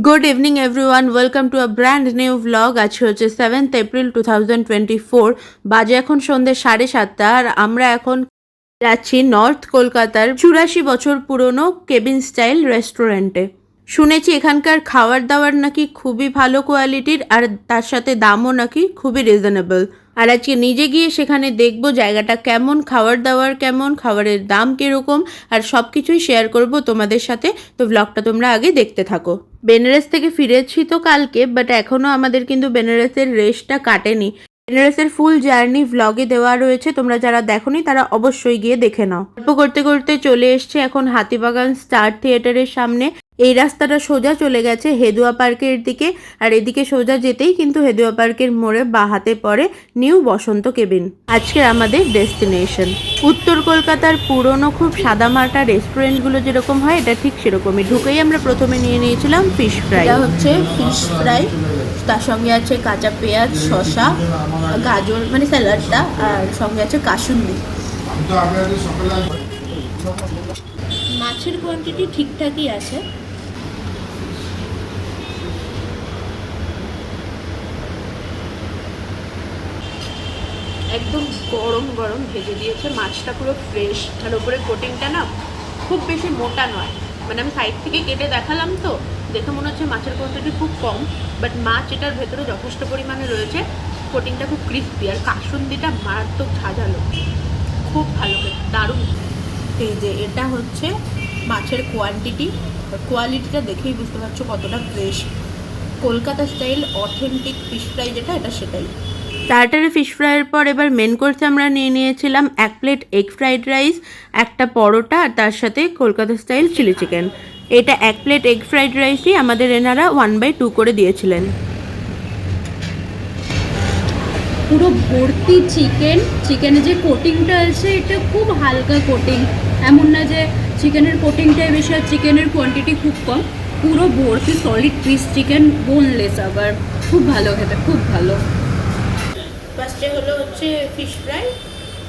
Good evening everyone, welcome to a brand new vlog. আজকে হচ্ছে 7th April 2024। বাজে এখন সন্ধ্যে 7:30 আর আমরা এখন যাচ্ছি নর্থ কলকাতার 84 বছর পুরনো কেবিন স্টাইল রেস্টুরেন্টে। শুনেছি এখানকার খাবার দাবার নাকি খুবই ভালো কোয়ালিটির আর তার সাথে দামও নাকি খুবই রিজনেবল। আর আজকে নিজে গিয়ে সেখানে দেখবো জায়গাটা কেমন, খাবার দাবার কেমন, খাবারের দাম কীরকম আর সব কিছুই শেয়ার করবো তোমাদের সাথে। তো ব্লগটা তোমরা আগে দেখতে থাকো। বেনারস থেকে ফিরেছি তো কালকে, বাট এখনও আমাদের কিন্তু বেনারসের রেস্টটা কাটেনি। বেনারসের ফুল জার্নি ভ্লগে দেওয়া রয়েছে, তোমরা যারা দেখোনি তারা অবশ্যই গিয়ে দেখে নাও। গল্প করতে করতে চলে এসছে এখন হাতিবাগান স্টার থিয়েটারের সামনে। এই রাস্তাটা সোজা চলে গেছে হেদুয়া পার্কের দিকে, আর এদিকে সোজা যেতেই কিন্তু হেদুয়া পার্কের মোড়ে বা হাতে পড়ে নিউ বসন্ত কেবিন। আজকের আমাদের ডেস্টিনেশন উত্তর কলকাতার পুরনো খুব সাদামাটা রেস্টুরেন্টগুলো যেরকম হয় এটা ঠিক সেরকমই। ঢুকেই আমরা প্রথমে নিয়ে নিয়েছিলাম ফিশ ফ্রাই। এটা হচ্ছে ফিশ ফ্রাই, তার সঙ্গে আছে কাঁচা পেঁয়াজ, শসা, গাজর মানে স্যালাডটা, আর সঙ্গে আছে কাসুন্দি। মাছের কোয়ান্টিটি ঠিকঠাকই আছে। একদম গরম গরম ভেজে দিয়েছে, মাছটা পুরো ফ্রেশ, আর ওপরে কোটিংটা না খুব বেশি মোটা নয়। মানে আমি সাইড থেকে কেটে দেখালাম তো, দেখে মনে হচ্ছে মাছের কোয়ান্টিটি খুব কম, বাট মাছ এটার ভেতরে যথেষ্ট পরিমাণে রয়েছে। কোটিংটা খুব ক্রিস্পি, আর কাসুন্দিটা মারাত্মক ঝাঁঝালো, খুব ভালো, দারুণ। এই যে এটা হচ্ছে মাছের কোয়ালিটিটা দেখেই বুঝতে পারছো কতটা fresh. Kolkata style authentic fish fry যেটা, এটা সেটাই। স্টার্টারে ফিশ ফ্রাইয়ের পর এবার মেন কোর্সে আমরা নিয়ে নিয়েছিলাম 1 প্লেট এগ ফ্রাইড রাইস, একটা পরোটা, আর তার সাথে কলকাতা স্টাইল চিলি চিকেন। এটা 1 প্লেট এগ ফ্রাইড রাইসই আমাদের এনারা 1/2 করে দিয়েছিলেন। পুরো ভর্তি চিকেনের যে কোটিংটা আছে এটা খুব হালকা কোটিং, এমন না যে চিকেনের কোটিংটাই বেশি আর চিকেনের কোয়ান্টিটি খুব কম। পুরো ভর্তি সলিড পিস চিকেন, বোনলেস, আবার খুব ভালো খেতে, খুব ভালো। ফার্স্টে হচ্ছে ফিশ ফ্রাই,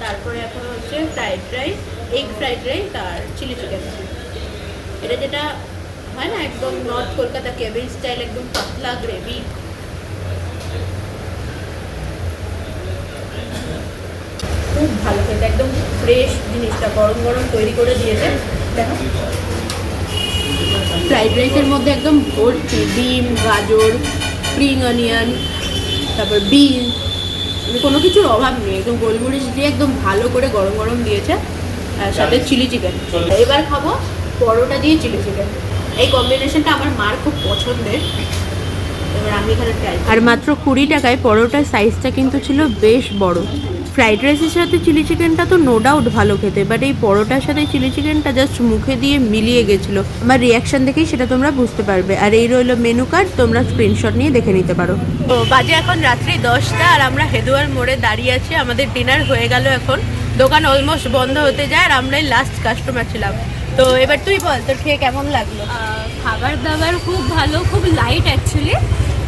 তারপরে এখন হচ্ছে fried rice, egg fried rice আর চিলি চিকেন। এটা যেটা হয় না একদম নর্থ কলকাতা কেবিন স্টাইল, একদম পাতলা গ্রেভি, খুব ভালো খেতে, একদম ফ্রেশ জিনিসটা গরম গরম তৈরি করে দিয়েছে। দেখো ফ্রাইড রাইসের মধ্যে একদম ভর্তি ডিম, গাজর, স্প্রিং অনিয়ন, তারপর বিন, কোনো কিছুর অভাব নেই। একদম গোলমরিচ দিয়ে একদম ভালো করে গরম গরম দিয়েছে, সাথে চিলি চিকেন। এবার খাবো পরোটা দিয়ে চিলি চিকেন। এই কম্বিনেশনটা আমার মার খুব পছন্দের। এবার আমি এখানে ট্রাই। আর মাত্র 20 টাকায় পরোটার সাইজটা কিন্তু ছিল বেশ বড়। ফ্রাইড রাইসের সাথে চিলি চিকেনটা তো নো ডাউট ভালো খেতে, বাট এই পরোটার সাথে চিলি চিকেনটা জাস্ট মুখে দিয়ে মিলিয়ে গেছিলো। আমার রিয়াকশন দেখেই সেটা তোমরা বুঝতে পারবে। আর এই রইলো মেনু কার্ড, তোমরা স্ক্রিনশট নিয়ে দেখে নিতে পারো। তো বাজে এখন রাত্রি 10টা আর আমরা হেদুয়ার মোড়ে দাঁড়িয়ে আছি। আমাদের ডিনার হয়ে গেল, এখন দোকান অলমোস্ট বন্ধ হতে যায় আর আমরাই লাস্ট কাস্টমার ছিলাম। তো এবার তুই বল তোর খেয়ে কেমন লাগলো? খাবার দাবার খুব ভালো, খুব লাইট অ্যাকচুয়ালি।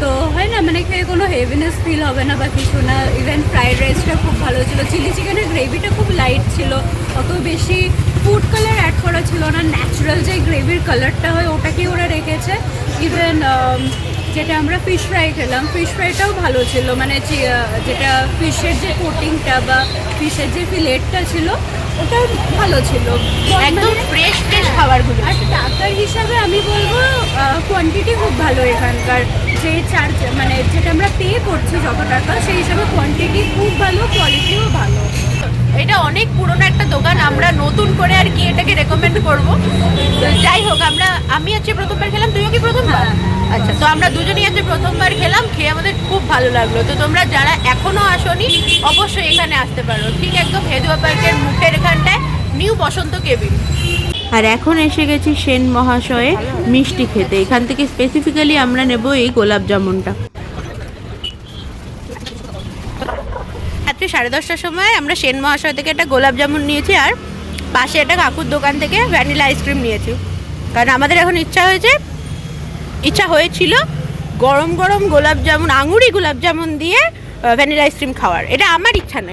তো হয় না মানে খেয়ে কোনো হেভিনেস ফিল হবে না বা কিছু না। ইভেন ফ্রাইড রাইসটা খুব ভালো ছিল, চিলি চিকেনের গ্রেভিটা খুব লাইট ছিল, অত বেশি ফুড কালার অ্যাড করা ছিল না। ন্যাচারাল যে গ্রেভির কালারটা হয় ওটাকেই ওরা রেখেছে। ইভেন যেটা আমরা ফিশ ফ্রাই খেলাম, ফিশ ফ্রাইটাও ভালো ছিল, মানে যেটা ফিশের যে কোটিংটা বা ফিশের যে ফিলেটটা ছিল ওটা ভালো ছিল, একদম ফ্রেশ খাবারগুলো। আর টাকার হিসাবে আমি বলবো কোয়ান্টিটি খুব ভালো এখানকার। যে চার্জ মানে যেটা আমরা পে করছি যত টাকা, সেই হিসাবে কোয়ান্টিটি খুব ভালো, কোয়ালিটিও ভালো। এটা অনেক পুরনো একটা দোকান, আমরা নতুন করে আর কি এটাকে রেকমেন্ড করব। যাই হোক, আমি আজকে প্রথমবার খেলাম, তুইও কি প্রথমবার? আচ্ছা, তো আমরা দুজনেই আজকে প্রথমবার খেলাম, খেয়ে আমাদের খুব ভালো লাগলো। তো তোমরা যারা এখনো আসোনি অবশ্যই এখানে আসতে পারো, ঠিক একদম হেদুয়া পার্কের মুখের এখানটায় নিউ বসন্ত কেবিন। আর এখন এসে গেছি সেন মহাশয়ে মিষ্টি খেতে। এখান থেকে স্পেসিফিক্যালি আমরা নেব এই গোলাপ জামুনটা। রাত্রি 10:30টার সময় আমরা সেন মহাশয় থেকে একটা গোলাপ জামুন নিয়েছি, আর পাশে একটা কাকুর দোকান থেকে ভ্যানিলা আইসক্রিম নিয়েছি। কারণ আমাদের এখন ইচ্ছা হয়েছিল গরম গরম গোলাপ জামুন, আঙুরি গোলাপ জামুন দিয়ে ভ্যানিলা আইসক্রিম খাওয়ার। এটা আমার ইচ্ছা না,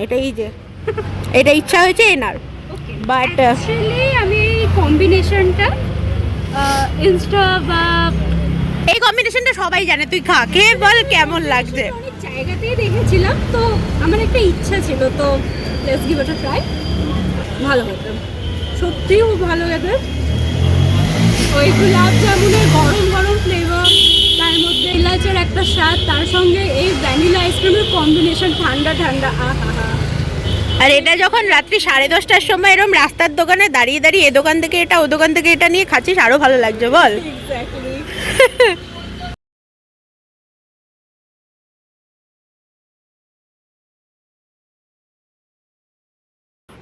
এটা ইচ্ছা হয়েছে এনার। বাট অ্যাকচুয়ালি আমি এই কম্বিনেশনটা ইনস্টা বা ফেসবুকে দেখেছিলাম, বাট আমি কখনো ট্রাই করিনি। বাট আমি শুনেছি যে এটা খুব ভালো। এটা অনেক পুরনো একটা দোকান, আমরা নতুন করে আর কি এটাকে রেকমেন্ড করব। যাই হোক, আমি আজকে প্রথমবার খেলাম, খেয়ে আমাদের খুব ভালো লাগলো। তো তোমরা যারা এখনো আসোনি অবশ্যই এখানে আসতে পারো, ঠিক একদম হেদুয়া পার্কের মুখের এখানটায় নিউ বসন্ত কেবিন। আর এখন এসে গেছি সেন মহাশয়ে মিষ্টি খেতে। এখান থেকে স্পেসিফিক্যালি আমরা নেব এই গোলাপ জামুনটা। এই কম্বিনেশনটা সবাই জানে, তুই খা, খেয়ে বল কেমন লাগছে। অনেক জায়গাতেই দেখেছিলাম, তো আমার একটা ইচ্ছা ছিল, তো let's give it a try. ভালো হতো, সত্যিই খুব ভালো খেতে। ওই গোলাপ জামুনের গরম গরম ফ্লেভার, তার মধ্যে এলাচের একটা স্বাদ, তার সঙ্গে এই ভ্যানিলা আইসক্রিমের কম্বিনেশন, ঠান্ডা ঠান্ডা, আহা। আর এটা যখন রাত্রি 10:30টার সময় এরকম রাস্তার দোকানে দাঁড়িয়ে দাঁড়িয়ে এ দোকান থেকে এটা ও দোকান থেকে এটা নিয়ে খাচ্ছিস, আরো ভালো লাগছে বল। এক্স্যাক্টলি।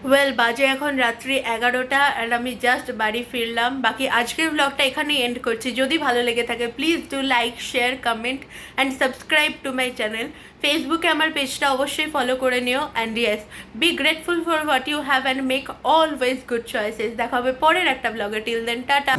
ওয়েল, বাজে এখন রাত্রি 11টা অ্যান্ড আমি জাস্ট বাড়ি ফিরলাম। বাকি আজকের ব্লগটা এখানেই এন্ড করছি। যদি ভালো লেগে থাকে please do like, share, comment and subscribe to my channel. ফেসবুকে আমার পেজটা অবশ্যই ফলো করে নিও। And yes, be grateful for what you have and make always good choices. দেখা হবে পরের একটা ব্লগে। Till then, tata.